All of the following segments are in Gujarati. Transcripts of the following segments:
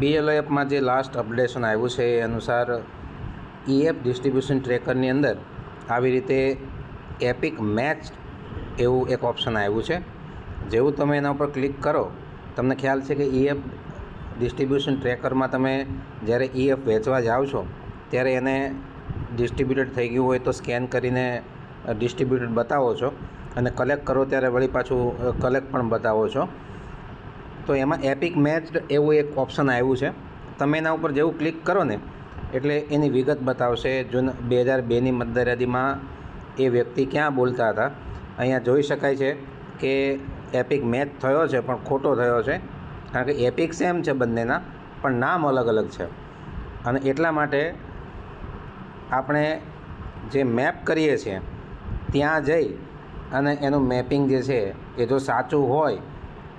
BLO એપમાં જે લાસ્ટ અપડેશન આવ્યું છે એ અનુસાર EF ડિસ્ટ્રીબ્યુશન ટ્રેકરની અંદર આવી રીતે એપિક મેચ એવું એક ઓપ્શન આવ્યું છે. જેવું તમે એના ઉપર ક્લિક કરો તમને ખ્યાલ છે કે EF ડિસ્ટ્રીબ્યુશન ટ્રેકરમાં તમે જ્યારે EF વેચવા જાઓ છો ત્યારે એને ડિસ્ટ્રીબ્યુટેડ થઈ ગયું હોય તો સ્કેન કરીને ડિસ્ટ્રીબ્યુટેડ બતાવો છો અને કલેક્ટ કરો ત્યારે વળી પાછું કલેક્ટ પણ બતાવો છો. તો એમાં એપિક મેચ્ડ એવું એક ઓપ્શન આવ્યું છે. તમે એના ઉપર જેવું ક્લિક કરો ને એટલે એની વિગત બતાવશે. જૂન 2002ની મતદાર યાદીમાં એ વ્યક્તિ ક્યાં બોલતા હતા. અહીંયા જોઈ શકાય છે કે એપિક મેચ થયો છે પણ ખોટો થયો છે, કારણ કે એપિક સેમ છે બંનેના પણ નામ અલગ અલગ છે. અને એટલા માટે આપણે જે મેપ કરીએ છીએ ત્યાં જઈ અને એનું મેપિંગ જે છે એ જો સાચું હોય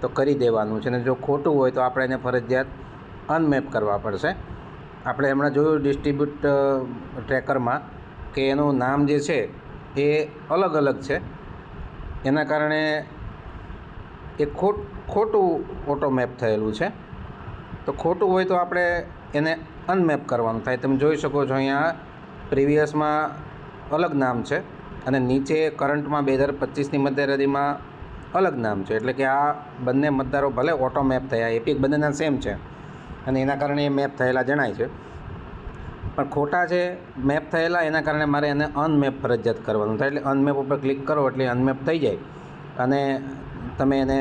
તો કરી દેવાનું છે, અને જો ખોટું હોય તો આપણે એને ફરજિયાત અનમેપ કરવા પડશે. આપણે હમણાં જોયું ડિસ્ટ્રીબ્યુટ ટ્રેકરમાં કે એનું નામ જે છે એ અલગ અલગ છે, એના કારણે એ ખોટું ઓટોમેપ થયેલું છે. તો ખોટું હોય તો આપણે એને અનમેપ કરવાનું થાય. તમે જોઈ શકો છો અહીંયા પ્રીવિયસમાં અલગ નામ છે અને નીચે કરંટમાં 2025ની મતદાર યાદીમાં અલગ નામ છે. એટલે કે આ બંને મતદારો ભલે ઓટો મેપ થયા, એપિક બંનેના સેમ છે અને એના કારણે એ મેપ થયેલા જણાય છે, પણ ખોટા છે મેપ થયેલા, એના કારણે મારે એને અનમેપ ફરજિયાત કરવાનું થાય. એટલે અનમેપ ઉપર ક્લિક કરો એટલે અનમેપ થઈ જાય અને તમે એને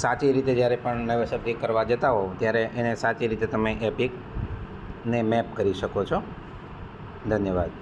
સાચી રીતે જ્યારે પણ નવેસરથી કરવા જતા હો ત્યારે એને સાચી રીતે તમે એપિકને મેપ કરી શકો છો. ધન્યવાદ.